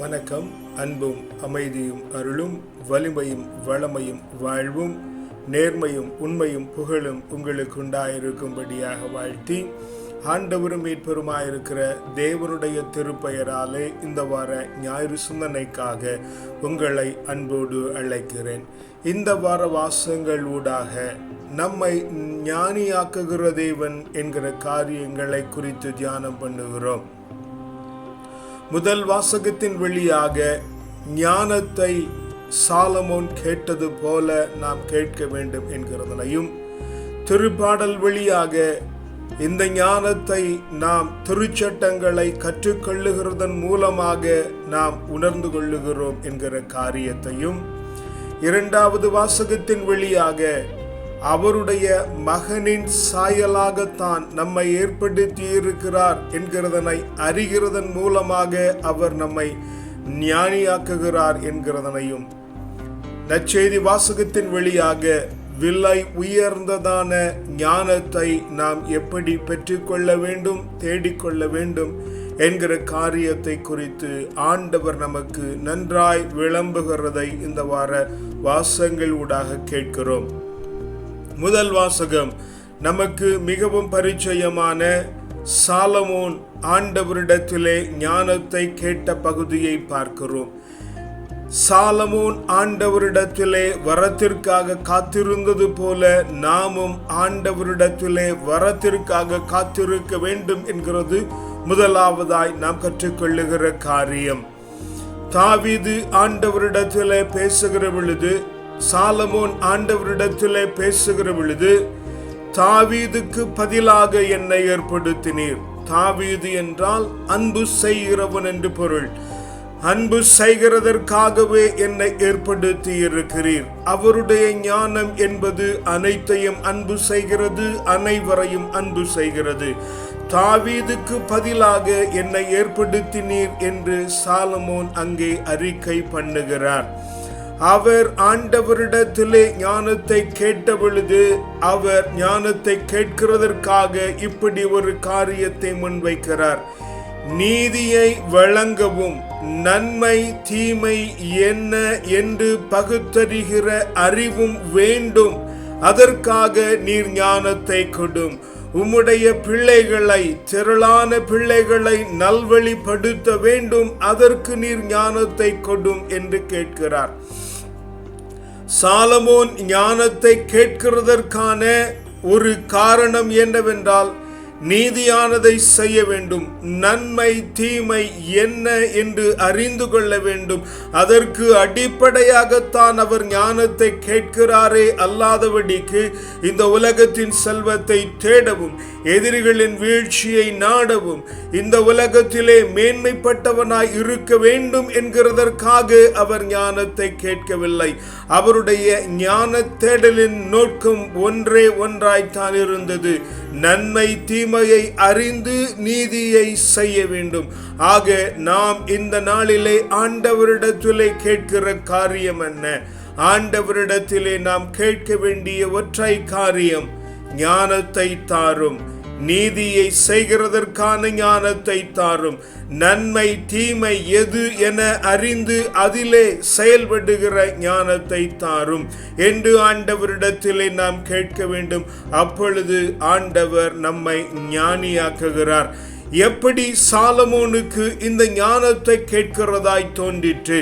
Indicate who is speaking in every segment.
Speaker 1: வணக்கம். அன்பும் அமைதியும் அருளும் வலிமையும் வளமையும் வாழ்வும் நேர்மையும் உண்மையும் புகழும் உங்களுக்கு உண்டாயிருக்கும்படியாக வாழ்த்தி, ஆண்டவரும் மீட்பெருமாயிருக்கிற தேவனுடைய திருப்பெயராலே இந்த வார ஞாயிறு சிந்தனைக்காக உங்களை அன்போடு அழைக்கிறேன். இந்த வார வாசகங்கள் ஊடாக நம்மை ஞானியாக்குகிற தேவன் என்கிற காரியங்களை குறித்து தியானம் பண்ணுகிறோம். முதல் வாசகத்தின் வழியாக ஞானத்தை சாலமோன் கேட்டது போல நாம் கேட்க வேண்டும் என்கிறதனையும், திருப்பாடல் வழியாக இந்த ஞானத்தை நாம் திருச்சட்டங்களை கற்றுக்கொள்ளுகிறதன் மூலமாக நாம் உணர்ந்து கொள்ளுகிறோம் என்கிற காரியத்தையும், இரண்டாவது வாசகத்தின் வழியாக அவருடைய மகனின் சாயலாகத்தான் நம்மை ஏற்படுத்தி இருக்கிறார் என்கிறதனை அறிகிறதன் மூலமாக அவர் நம்மை ஞானியாக்குகிறார் என்கிறதனையும், நற்செய்தி வாசகத்தின் வழியாக விலை உயர்ந்ததான ஞானத்தை நாம் எப்படி பெற்றுக்கொள்ள வேண்டும், தேடிக்கொள்ள வேண்டும் என்கிற காரியத்தை குறித்து ஆண்டவர் நமக்கு நன்றாய் விளம்புகிறதை இந்த வார வாசகங்கள் ஊடாக கேட்கிறோம். முதல் வாசகம் நமக்கு மிகவும் பரிச்சயமான சாலமோன் ஆண்டவரிடத்திலே ஞானத்தை கேட்ட பகுதியை பார்க்கிறோம். சாலமோன் ஆண்டவரிடத்திலே வரத்திற்காக காத்திருந்தது போல நாமும் ஆண்டவரிடத்திலே வரத்திற்காக காத்திருக்க வேண்டும் என்கிறது முதலாவதாய் நாம் கற்றுக்கொள்ளுகிற காரியம். தாவீது ஆண்டவரிடத்திலே பேசுகிற பொழுது, சாலமோன் ஆண்டவரிடத்திலே பேசுகிற பொழுது, தாவீதுக்கு பதிலாக என்னை ஏற்படுத்தினீர். தாவீது என்றால் அன்பு செய்கிறவன் என்று பொருள். அன்பு செய்கிறதற்காகவே என்னை ஏற்படுத்தி இருக்கிறீர். அவருடைய ஞானம் என்பது அனைத்தையும் அன்பு செய்கிறது, அனைவரையும் அன்பு செய்கிறது. தாவீதுக்கு பதிலாக என்னை ஏற்படுத்தினீர் என்று சாலமோன் அங்கே அறிக்கை பண்ணுகிறார். அவர் ஆண்டவரிடத்திலே ஞானத்தை கேட்ட பொழுது, அவர் ஞானத்தை கேட்கிறதற்காக இப்படி ஒரு காரியத்தை முன்வைக்கிறார். நீதியை வழங்கவும் நன்மை தீமை என்ன என்று பகுத்தறிகிற அறிவும் வேண்டும். அதற்காக நீர் ஞானத்தை கொடும். உம்முடைய பிள்ளைகளை, திரளான பிள்ளைகளை நல்வழிப்படுத்த வேண்டும். அதற்கு நீர் ஞானத்தை கொடும் என்று கேட்கிறார். சாலமோன் ஞானத்தை கேட்கிறதற்கான ஒரு காரணம் என்னவென்றால், நீதியானதை செய்ய வேண்டும், நன்மை தீமை என்ன என்று அறிந்து கொள்ள வேண்டும். அதற்கு அடிப்படையாகத்தான் அவர் ஞானத்தை கேட்கிறாரே அல்லாதபடிக்கு இந்த உலகத்தின் செல்வத்தை தேடவும், எதிரிகளின் வீழ்ச்சியை நாடவும், இந்த உலகத்திலே மேன்மைப்பட்டவனாய் இருக்க வேண்டும் என்கிறதற்காக அவர் ஞானத்தை கேட்கவில்லை. அவருடைய ஞான தேடலின் நோக்கம் ஒன்றே ஒன்றாய்த்தான் இருந்தது. நன்மை தீமையை அறிந்து நீதியை செய்ய வேண்டும். ஆக நாம் இந்த நாளிலே ஆண்டவரிடத்திலே கேட்கிற காரியம் என்ன? ஆண்டவரிடத்திலே நாம் கேட்க வேண்டிய ஒற்றை காரியம், ஞானத்தை தாரும். நீதியை செய்கிறதற்கான ஞானத்தை தாரும். நன்மை தீமை எது என அறிந்து அதிலே செயல்படுகிற ஞானத்தை தாரும் என்று ஆண்டவரிடத்திலே நாம் கேட்க வேண்டும். அப்பொழுது ஆண்டவர் நம்மை ஞானியாக்குகிறார். எப்படி சாலமோனுக்கு இந்த ஞானத்தை கேட்கிறதாய் தோன்றிற்று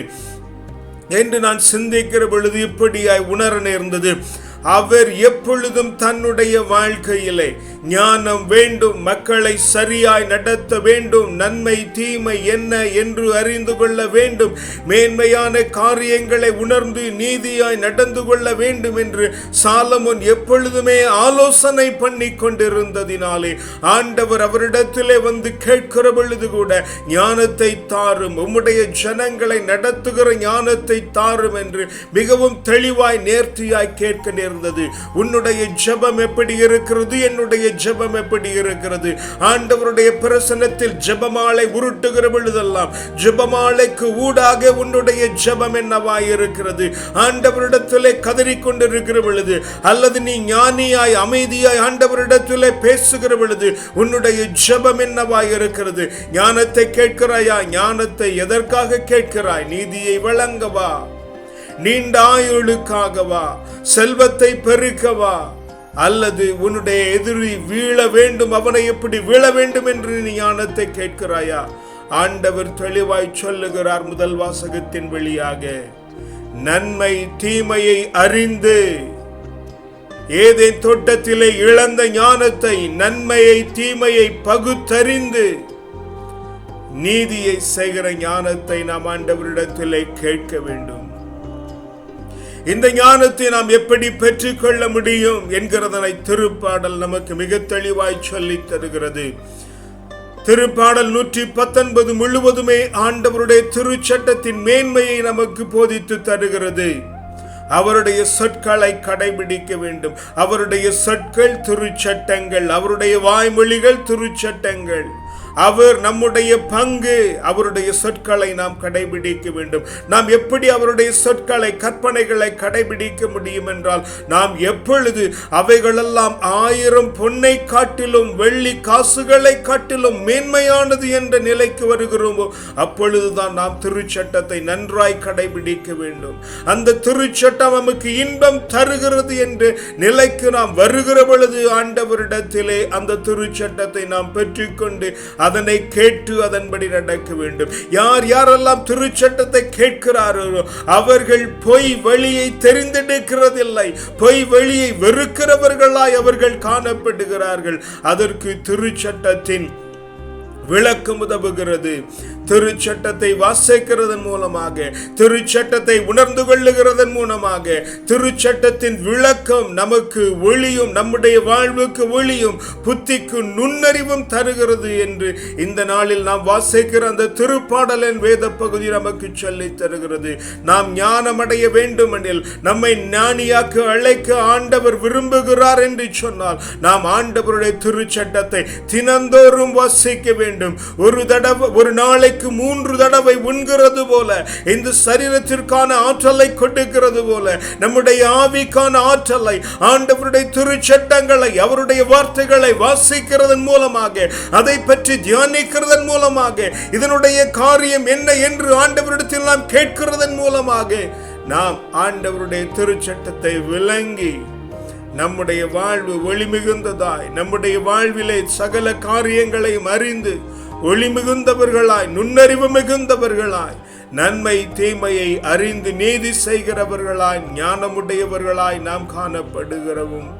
Speaker 1: என்று நான் சிந்திக்கிற பொழுது இப்படியாய் உணர நேர்ந்தது. அவர் எப்பொழுதும் தன்னுடைய வாழ்க்கையிலே ஞானம் வேண்டும், மக்களை சரியாய் நடத்த வேண்டும், நன்மை தீமை என்ன என்று அறிந்து கொள்ள வேண்டும், மேன்மையான காரியங்களை உணர்ந்து நீதியாய் நடந்து கொள்ள வேண்டும் என்று சாலமோன் எப்பொழுதுமே ஆலோசனை பண்ணி கொண்டிருந்ததினாலே ஆண்டவர் அவரிடத்திலே வந்து கேட்கிற பொழுது கூட ஞானத்தை தாரும், உம்முடைய ஜனங்களை நடத்துகிற ஞானத்தை தாரும் என்று மிகவும் தெளிவாய் நேர்த்தியாய் கேட்க நேர்ந்தது. உன்னுடைய ஜெபம் எப்படி இருக்கிறது? என்னுடைய ஜெபம் எப்படி இருக்கிறது? ஆண்டவருடைய பிரசன்னத்தில் ஜெபமாலை உருட்டுகிற பொழுதெல்லாம் ஜெபமாலைக்கு ஊடாக உன்னுடைய ஜெபம் என்னவாய் இருக்கிறது? ஆண்டவரிடத்திலே கதறிக்கொண்டிருக்கிற பொழுது, அல்லது நீ ஞானியாய் அமைதியாய் ஆண்டவரிடத்திலே பேசுகிற பொழுது உன்னுடைய ஜெபம் என்னவாய் இருக்கிறது? ஞானத்தை கேட்கிறாயா? ஞானத்தை எதற்காக கேட்கிறாய்? நீதியை வழங்கவா? நீண்ட ஆயுளுக்காகவா? செல்வத்தை பெருக்கவா? அல்லது உன்னுடைய எதிரி வீழ வேண்டும், அவனை எப்படி வீழ வேண்டும் என்று நீ ஞானத்தை கேட்கிறாயா? ஆண்டவர் தெளிவாய் சொல்லுகிறார் முதல் வாசகத்தின் வழியாக, நன்மை தீமையை அறிந்து, ஏதேன் தோட்டத்திலே இழந்த ஞானத்தை, நன்மையை தீமையை பகுத்தறிந்து நீதியை செய்கிற ஞானத்தை நாம் ஆண்டவரிடத்திலே கேட்க வேண்டும். இந்த ஞானத்தை நாம் எப்படி பெற்றுக்கொள்ள முடியும் என்கிறதனை திருப்பாடல் நமக்கு மிக தெளிவாய் சொல்லித் தருகிறது. திருப்பாடல் 119 முழுவதுமே ஆண்டவருடைய திருச்சட்டத்தின் மேன்மையை நமக்கு போதித்து தருகிறது. அவருடைய சொற்களை கடைபிடிக்க வேண்டும். அவருடைய சொற்கள் திருச்சட்டங்கள், அவருடைய வாய்மொழிகள் திருச்சட்டங்கள். அவர் நம்முடைய பங்கு. அவருடைய சொற்களை நாம் கடைபிடிக்க வேண்டும். நாம் எப்படி அவருடைய சொற்களை, கற்பனைகளை கடைபிடிக்க முடியும் என்றால், நாம் எப்பொழுது அவைகளெல்லாம் 1000 பொன்னை காட்டிலும் வெள்ளி காசுகளை காட்டிலும் மேன்மையானது என்ற நிலைக்கு வருகிறோமோ அப்பொழுதுதான் நாம் திருச்சட்டத்தை நன்றாய் கடைபிடிக்க வேண்டும். அந்த திருச்சட்டம் நமக்கு இன்பம் தருகிறது என்ற நிலைக்கு நாம் வருகிற பொழுது ஆண்டவரிடத்திலே அந்த திருச்சட்டத்தை நாம் பெற்றுக்கொண்டு அதனை கேட்டு அதன்படி நடக்க வேண்டும். யார் யாரெல்லாம் திருச்சட்டத்தை கேட்கிறார்களோ அவர்கள் பொய் வழியை தெரிந்தெடுக்கிறதில்லை. பொய் வழியை வெறுக்கிறவர்களாய் அவர்கள் காணப்படுகிறார்கள். அதற்கு திருச்சட்டத்தின் விளக்கம் உதவுகிறது. திருச்சட்டத்தை வாசிக்கிறதன் மூலமாக, திருச்சட்டத்தை உணர்ந்து கொள்ளுகிறதன் மூலமாக திருச்சட்டத்தின் விளக்கம் நமக்கு ஒளியும், நம்முடைய வாழ்வுக்கு ஒளியும், புத்திக்கு நுண்ணறிவும் தருகிறது என்று இந்த நாளில் நாம் வாசிக்கிற அந்த திருப்பாடலின் வேத பகுதி நமக்கு சொல்லி தருகிறது. நாம் ஞானம் அடைய வேண்டுமெனில், நம்மை ஞானியாக்கு அழைக்க ஆண்டவர் விரும்புகிறார் என்று சொன்னால் நாம் ஆண்டவருடைய திருச்சட்டத்தை தினந்தோறும் வாசிக்க வேண்டும். ஒரு நாளைக்கு 3 தடவை உண்கிறது போல, இந்த சரீரத்திற்கான ஆற்றலை கொடுக்கிறது போல, நம்முடைய ஆவிக்கான ஆற்றலை ஆண்டவருடைய திருச்சட்டங்களை, அவருடைய வார்த்தைகளை வாசிக்கிறதன் மூலமாக, அதை பற்றி தியானிக்கிறதன் மூலமாக, இதனுடைய காரியம் என்ன என்று ஆண்டவரிடத்தில் நாம் கேட்கிறதன் மூலமாக நாம் ஆண்டவருடைய திருச்சட்டத்தை விளங்கி நம்முடைய வாழ்வு ஒளி மிகுந்ததாய், நம்முடைய வாழ்விலே சகல காரியங்களையும் அறிந்து ஒளி மிகுந்தவர்களாய், நுண்ணறிவு மிகுந்தவர்களாய், நன்மை தீமையை அறிந்து நீதி செய்கிறவர்களாய், ஞானமுடையவர்களாய் நாம் காணப்படுகிறோம்.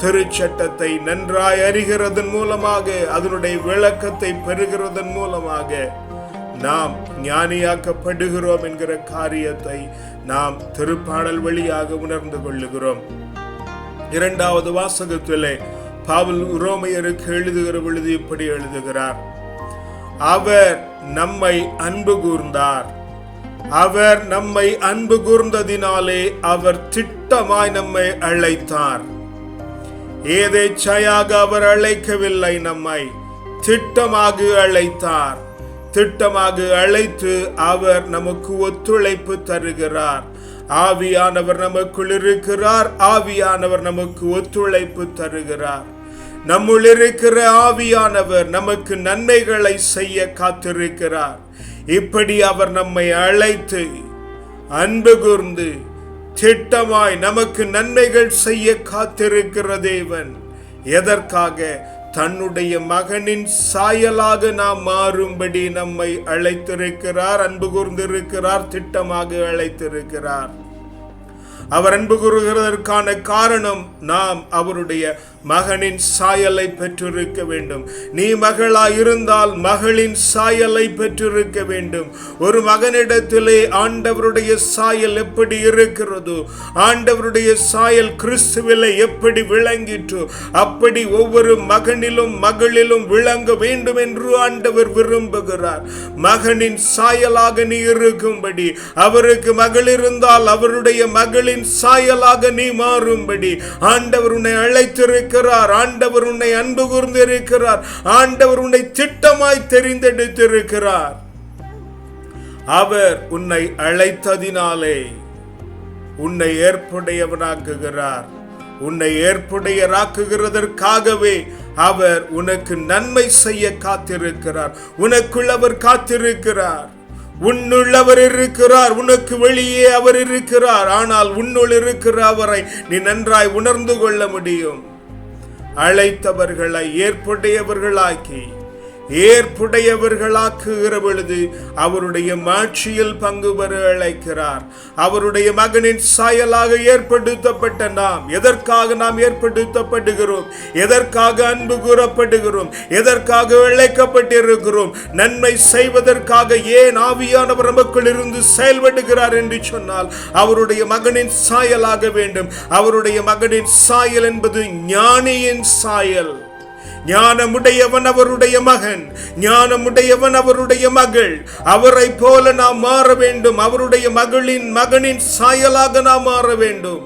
Speaker 1: திருச்சட்டத்தை நன்றாய் அறிகிறதன் மூலமாக, அதனுடைய விளக்கத்தை பெறுகிறதன் மூலமாக நாம் ஞானியாக்கப்படுகிறோம் என்கிற காரியத்தை நாம் திருப்பாடல் வழியாக உணர்ந்து கொள்ளுகிறோம். 2வது வாசகத்திலே பவுல் ரோமையருக்கு எழுதுகிற பொழுது இப்படி எழுதுகிறார், அவர் நம்மை அன்பு கூர்ந்தார். அவர் நம்மை அன்பு கூர்ந்ததினாலே அவர் திட்டமாய் நம்மை அழைத்தார். ஏதேச்சையாக அவர் அழைக்கவில்லை, நம்மை திட்டமாக அழைத்தார். திட்டமாக அழைத்து அவர் நமக்கு ஒத்துழைப்பு தருகிறார். ஆவியானவர் நமக்குள் இருக்கிறார். ஆவியானவர் நமக்கு ஒத்துழைப்பு தருகிறார். நம்முள் இருக்கிற ஆவியானவர் நமக்கு நன்மைகளை செய்ய காத்திருக்கிறார். இப்படி அவர் நம்மை அழைத்து அன்பு கூர்ந்து திட்டமாய் நமக்கு நன்மைகள் செய்ய காத்திருக்கிற தேவன் எதற்காக? தன்னுடைய மகனின் சாயலாக நாம் மாறும்படி நம்மை அழைத்திருக்கிறார், அன்பு கூர்ந்திருக்கிறார், திட்டமாக அழைத்திருக்கிறார். அவர் அன்பு கூறுகிறதற்கான காரணம், நாம் அவருடைய மகனின் சாயலை பெற்றிருக்க வேண்டும். நீ மகளாய் இருந்தால் மகளின் சாயலை பெற்றிருக்க வேண்டும். ஒரு மகனிடத்திலே ஆண்டவருடைய சாயல் எப்படி இருக்கிறதோ, ஆண்டவருடைய சாயல் கிறிஸ்துவிலே எப்படி விளங்கிற்றோ, அப்படி ஒவ்வொரு மகனிலும் மகளிலும் விளங்க வேண்டும் என்று ஆண்டவர் விரும்புகிறார். மகனின் சாயலாக நீ இருக்கும்படி, அவருக்கு மகள் இருந்தால் அவருடைய மகளின் சாயலாக நீ மாறும்படி ஆண்டவர் உன்னை அழைத்திருக்கிறார். இருக்கிறார். ஆண்டவர் உன்னை அன்பு கூர்ந்து இருக்கிறார். ஆண்டவர் உன்னை திட்டமாய் தெரிந்தெடுத்திருக்கிறார். அவர் உன்னை அழைத்ததினாலே உன்னை ஏற்புடையவனாக்குகிறார். உன்னை ஏற்புடையராக்குகிறதற்காகவே அவர் உனக்கு நன்மை செய்ய காத்திருக்கிறார். உனக்குள் அவர் காத்திருக்கிறார். உன்னுள்ளவர் இருக்கிறார், உனக்கு வெளியே அவர் இருக்கிறார். ஆனால் உன்னுள் இருக்கிற அவரை நீ நன்றாய் உணர்ந்து கொள்ள முடியும். அழைத்தவர்களை ஏற்புடையவர்களாக்குகிற பொழுது அவருடைய மாட்சியில் பங்கு பெற அழைக்கிறார். அவருடைய மகனின் சாயலாக ஏற்படுத்தப்பட்ட நாம் எதற்காக ஏற்படுத்தப்படுகிறோம்? எதற்காக அன்பு கூறப்படுகிறோம்? எதற்காக அழைக்கப்பட்டிருக்கிறோம்? நன்மை செய்வதற்காக. ஏன் ஆவியானவர் நமக்குள் இருந்து செயல்படுகிறார் என்று சொன்னால் அவருடைய மகனின் சாயலாக வேண்டும். அவருடைய மகனின் சாயல் என்பது ஞானியின் சாயல். ஞானமுடையவன் அவருடைய மகன், ஞானமுடையவன் அவருடைய மகள். அவரை போல நாம் மாற வேண்டும். அவருடைய மகனின் சாயலாக நாம் மாற வேண்டும்.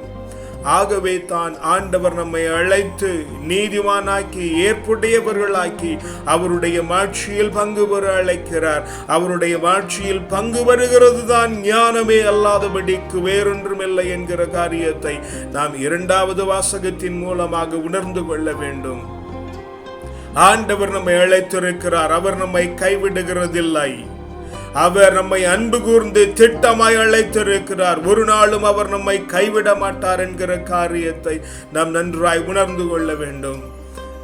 Speaker 1: ஆகவே தான் ஆண்டவர் நம்மை அழைத்து நீதிமானாக்கி ஏற்புடையவர்களாக்கி அவருடைய மாட்சியில் பங்கு பெற அழைக்கிறார். அவருடைய மாட்சியில் பங்கு வருகிறது தான் ஞானமே, அல்லாதபடிக்கு வேறொன்றுமில்லை என்கிற காரியத்தை நாம் 2வது வாசகத்தின் மூலமாக உணர்ந்து கொள்ள வேண்டும். ஆண்டவர் நம்மை அழைத்திருக்கிறார். அவர் நம்மை கைவிடுகிறதில்லை. அவர் நம்மை அன்பு கூர்ந்து திட்டமாய் அழைத்திருக்கிறார். ஒரு நாளும் அவர் நம்மை கைவிட மாட்டார் என்கிற காரியத்தை நாம் நன்றாய் உணர்ந்து கொள்ள வேண்டும்.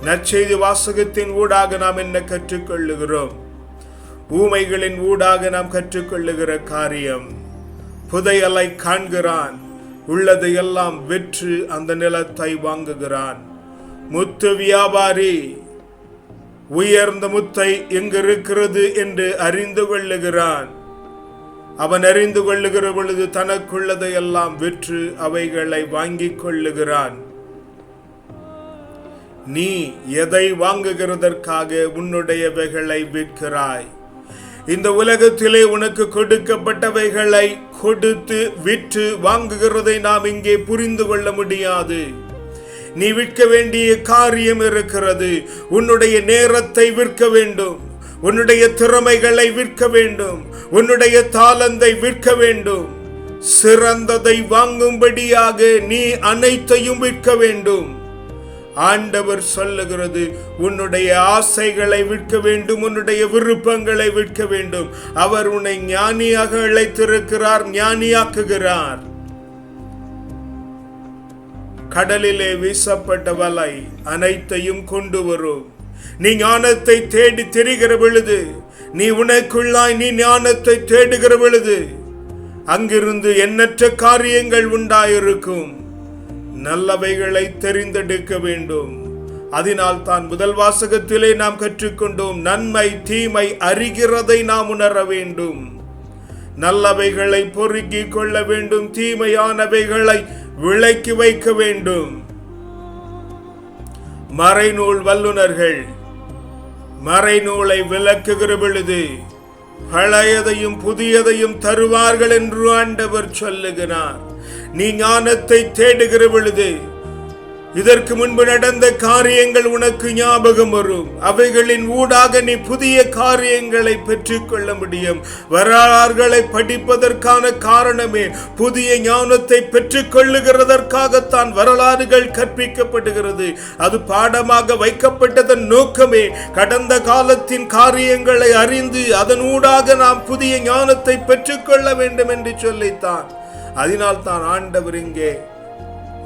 Speaker 1: நற்செய்தி வாசகத்தின் ஊடாக நாம் என்ன கற்றுக்கொள்ளுகிறோம்? ஊமைகளின் ஊடாக நாம் கற்றுக்கொள்ளுகிற காரியம், புதையலை காண்கிறான், உள்ளதையெல்லாம் விற்று அந்த நிலத்தை வாங்குகிறான். முத்து வியாபாரி உயர்ந்த முத்தை எங்கிருக்கிறது என்று அறிந்து கொள்ளுகிறான். அவன் அறிந்து கொள்ளுகிற பொழுது தனக்குள்ளதை எல்லாம் விற்று அவைகளை வாங்கிக் கொள்ளுகிறான். நீ எதை வாங்குகிறதற்காக உன்னுடையவைகளை விற்கிறாய்? இந்த உலகத்திலே உனக்கு கொடுக்கப்பட்டவைகளை கொடுத்து விற்று வாங்குகிறதை நாம் இங்கே புரிந்து கொள்ள முடியாது. நீ விற்க வேண்டிய காரியம் இருக்கிறது. உன்னுடைய நேரத்தை விற்க வேண்டும், உன்னுடைய திறமைகளை விற்க வேண்டும், உன்னுடைய தாளந்தை விற்க வேண்டும். சிறந்ததை வாங்கும்படியாக நீ அனைத்தையும் விற்க வேண்டும். ஆண்டவர் சொல்லுகிறது, உன்னுடைய ஆசைகளை விற்க வேண்டும், உன்னுடைய விருப்பங்களை விற்க வேண்டும். அவர் உன்னை ஞானியாக அழைத்திருக்கிறார், ஞானியாக்குகிறார். கடலிலே வீசப்பட்ட வலை அனைத்தையும் கொண்டு வரும். நீ ஞானத்தை தேடி திரிகிற பொழுது, நீ உனக்குள்ளாய் நீ ஞானத்தை தேடுகிற பொழுது அங்கிருந்து எண்ணற்ற காரியங்கள் உண்டாயிருக்கும். நல்லவைகளை தெரிந்தெடுக்க வேண்டும். அதனால் தான் முதல் வாசகத்திலே நாம் கற்றுக்கொண்டோம், நன்மை தீமை அறிகிறதை நாம் உணர வேண்டும். நல்லவைகளை பொறுக்கிக் கொள்ள வேண்டும், தீமையானவைகளை விலக்கி வைக்க வேண்டும். மறைநூல் வல்லுநர்கள் மறைநூலை விளக்குகிற பொழுது பழையதையும் புதியதையும் தருவார்கள் என்று ஆண்டவர் சொல்லுகிறார். நீ ஞானத்தை தேடுகிற பொழுது இதற்கு முன்பு நடந்த காரியங்கள் உனக்கு ஞாபகம் வரும். அவைகளின் ஊடாக நீ புதிய காரியங்களை பெற்றுக்கொள்ள முடியும். வரலாறுகளை படிப்பதற்கான காரணமே புதிய ஞானத்தை பெற்றுக்கொள்ளுகிறதற்காகத்தான் வரலாறுகள் கற்பிக்கப்படுகிறது. அது பாடமாக வைக்கப்பட்டதன் நோக்கமே கடந்த காலத்தின் காரியங்களை அறிந்து அதன் ஊடாக நாம் புதிய ஞானத்தை பெற்றுக்கொள்ள வேண்டும் என்று சொல்லித்தான். அதனால் தான் ஆண்டவர் இங்கே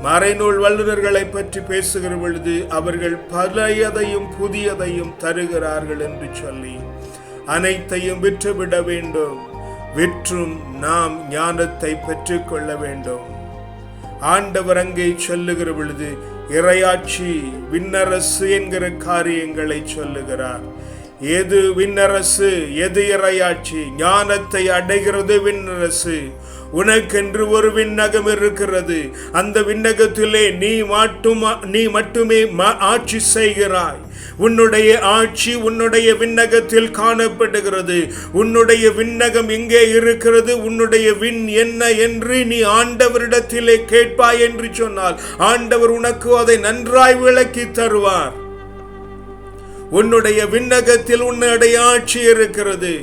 Speaker 1: மறைநூல் வல்லுநர்களை பற்றி பேசுகிற பொழுது அவர்கள் பழையதையும் புதியதையும் தருகிறார்கள் என்று சொல்லி அனைத்தையும் விற்றுவிட வேண்டும். விற்றும் நாம் ஞானத்தை பெற்றுக்கொள்ள வேண்டும். ஆண்டவர் அங்கே சொல்லுகிற பொழுது இறையாட்சி விண்ணரசு என்கிற காரியங்களை சொல்லுகிறார். எது விண்ணரசு, எது இறையாட்சி? ஞானத்தை அடைகிறது விண்ணரசு. உனக்கென்று ஒரு விண்ணகம் இருக்கிறது. அந்த விண்ணகத்திலே நீ மட்டுமே ஆட்சி செய்கிறாய். உன்னுடைய ஆட்சி உன்னுடைய விண்ணகத்தில் காணப்படுகிறது. உன்னுடைய விண்ணகம் எங்கே இருக்கிறது, உன்னுடைய விண் என்ன என்று நீ ஆண்டவரிடத்திலே கேட்பாய் என்று சொன்னால் ஆண்டவர் உனக்கு அதை நன்றாய் விளக்கி தருவார். உன்னுடைய விண்ணகத்தில் உன்னுடைய ஆட்சி இருக்கிறது.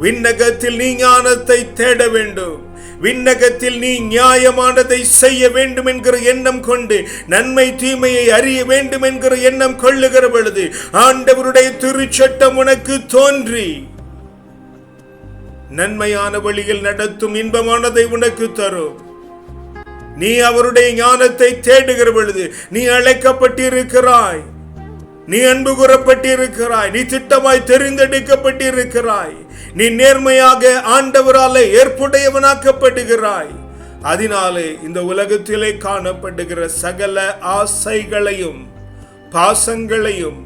Speaker 1: விண்ணகத்தில் நீ ஞானத்தை தேட வேண்டும். விண்ணகத்தில் நீ நியாயமானதை செய்ய வேண்டும் என்கிற எண்ணம் கொண்டு நன்மை தீமையை அறிய வேண்டும் என்கிற எண்ணம் கொள்ளுகிற பொழுது ஆண்டவருடைய திருச்சட்டம் உனக்கு தோன்றி நன்மையான வழியில் நடத்தும் இன்பமானதை உனக்கு தரும். நீ அவருடைய ஞானத்தை தேடுகிற பொழுது நீ அழைக்கப்பட்டிருக்கிறாய், நீ அன்பு கூறப்பட்டிருக்கிறாய், நீ திட்டமாய் தெரிந்தெடுக்கப்பட்டிருக்கிறாய், நீ நேர்மையாக ஆண்டவராலே ஏற்புடையவனாக்கப்படுகிறாய். அதனாலே இந்த உலகத்திலே காணப்படுகிற சகல ஆசைகளையும் பாசங்களையும்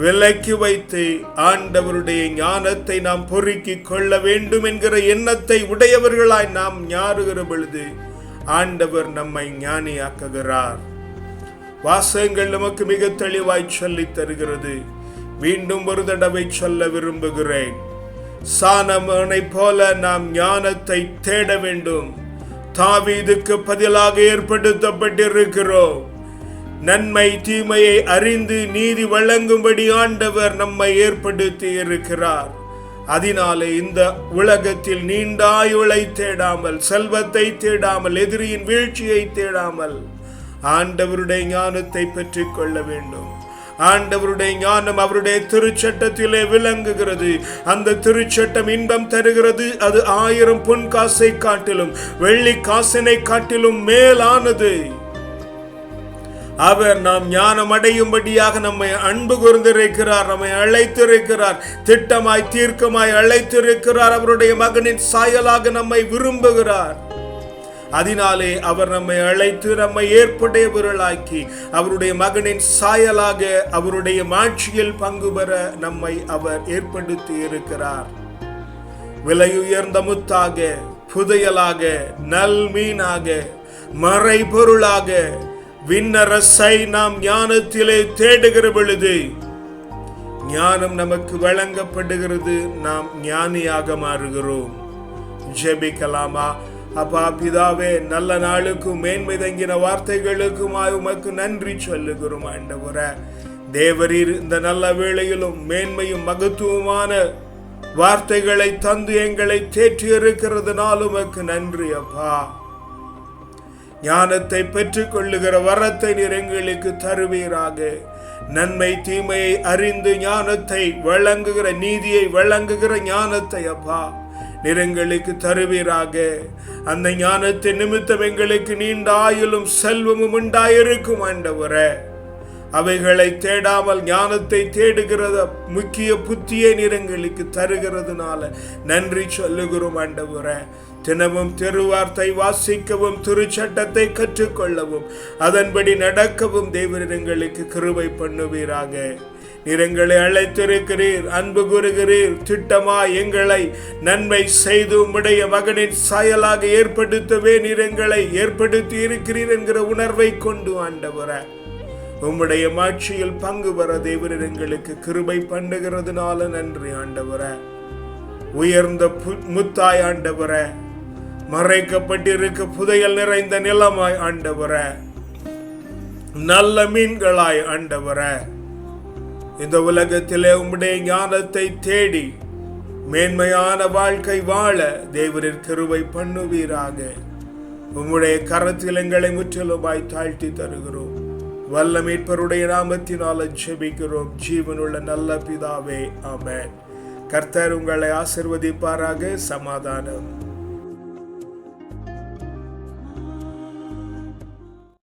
Speaker 1: விலக்கி வைத்து ஆண்டவருடைய ஞானத்தை நாம் பொறுக்கிக் கொள்ள வேண்டும் என்கிற எண்ணத்தை உடையவர்களாய் நாம் ஞாறுகிற பொழுது ஆண்டவர் நம்மை ஞானியாக்குகிறார். வாசகங்கள் நமக்கு மிக தெளிவாய் சொல்லித் தருகிறது. மீண்டும் ஒரு தடவை சொல்ல விரும்புகிறேன். சாலமோனை போல நாம் ஞானத்தை தேட வேண்டும். தாவீதுக்கு பதிலாக ஏற்படுத்தப்பட்டிருக்கிறோம். நன்மை தீமையை அறிந்து நீதி வழங்கும்படி ஆண்டவர் நம்மை ஏற்படுத்தி இருக்கிறார். அதனாலே இந்த உலகத்தில் நீண்டாயுளை தேடாமல், செல்வத்தை தேடாமல், எதிரியின் வீழ்ச்சியை தேடாமல் ஆண்டவருடைய ஞானத்தை பெற்றுக் கொள்ள வேண்டும். ஆண்டவருடைய ஞானம் அவருடைய திருச்சட்டத்திலே விளங்குகிறது. அந்த திருச்சட்டம் இன்பம் தருகிறது. அது 1000 பொன் காசை காட்டிலும் வெள்ளி காசினை காட்டிலும் மேலானது. அவர் நாம் ஞானம் அடையும்படியாக நம்மை அன்பு கூர்ந்திருக்கிறார், நம்மை அழைத்திருக்கிறார், திட்டமாய் தீர்க்கமாய் அழைத்திருக்கிறார். அவருடைய மகனின் சாயலாக நம்மை விரும்புகிறார். அதனாலே அவர் நம்மை அழைத்து நம்மை ஏற்புடையவர்களாக்கி அவருடைய மகனின் சாயலாக அவருடைய மாட்சியில் பங்கு பெற நம்மை அவர் ஏற்படுத்தி இருக்கிறார். விலையுயர்ந்த முத்தாக, புதையலாக, நல் மீனாக, மறைபொருளாக விண்ணரசை நாம் ஞானத்திலே தேடுகிற பொழுது ஞானம் நமக்கு வழங்கப்படுகிறது. நாம் ஞானியாக மாறுகிறோம். ஜெபிக்கலாமா? அப்பா பிதாவே, நல்ல நாளுக்கும் மேன்மை தங்கின வார்த்தைகளுக்குமாய் உமக்கு நன்றி சொல்லுகிறோம். ஆண்டவரே, தேவரீர் இந்த நல்ல வேளையிலும் மேன்மையும் மகத்துவமான வார்த்தைகளை தந்து எங்களை தேற்றி இருக்கிறதுனால உமக்கு நன்றி. அப்பா, ஞானத்தை பெற்றுக் கொள்ளுகிற வரத்தை நீர் எங்களுக்கு தருவீராக. நன்மை தீமையை அறிந்து ஞானத்தை வழங்குகிற, நீதியை வழங்குகிற ஞானத்தை அப்பா நீர் எங்களுக்கு தருவீராக. அந்த ஞானத்தின் நிமித்தம் எங்களுக்கு நீண்ட ஆயுளும் செல்வமும் உண்டாயிருக்கும். ஆண்டவரே, அவைகளை தேடாமல் ஞானத்தை தேடுகிறத முக்கிய புத்தியை நீர் எங்களுக்கு தருகிறதுனால நன்றி சொல்லுகிறோம். ஆண்டவரே, தினமும் திருவார்த்தை வாசிக்கவும், திருச்சட்டத்தை கற்றுக்கொள்ளவும், அதன்படி நடக்கவும் தேவன் எங்களுக்கு கிருபை பண்ணுவீராக. நீர் எங்களை அழைத்திருக்கிறீர், அன்பு கூறுகிறீர், திட்டமாய் எங்களை நன்மை செய்து உம்முடைய மகனின் சாயலாக ஏற்படுத்தவே நீர் எங்களை ஏற்படுத்தி இருக்கிறீர் என்கிற உணர்வை கொண்டு ஆண்டவரே உம்முடைய மாட்சியில் பங்கு பெற தேவன் எங்களுக்கு கிருபை பண்ணுகிறதுனால நன்றி. ஆண்டவரே, உயர்ந்த முத்தாய் ஆண்டவரே, மறைக்கப்பட்டிருக்க புதையல் நிறைந்த நிலமாய் ஆண்டவரே, நல்ல மீன்களாய் ஆண்டவரே, இந்த உலகத்திலே உம்முடைய ஞானத்தை தேடி மேன்மையான வாழ்க்கை வாழ தேவரின் கிருபை பண்ணுவீராக. உம்முடைய கரத்தில் எங்களை முற்றிலுமாய் தாழ்த்தி தருகிறோம். வல்ல மீட்பருடைய நாமத்தினால் ஜெபிக்கிறோம் ஜீவனுள்ள நல்ல பிதாவே, ஆமென். கர்த்தர் உங்களை ஆசீர்வதிப்பாராக. சமாதானம்.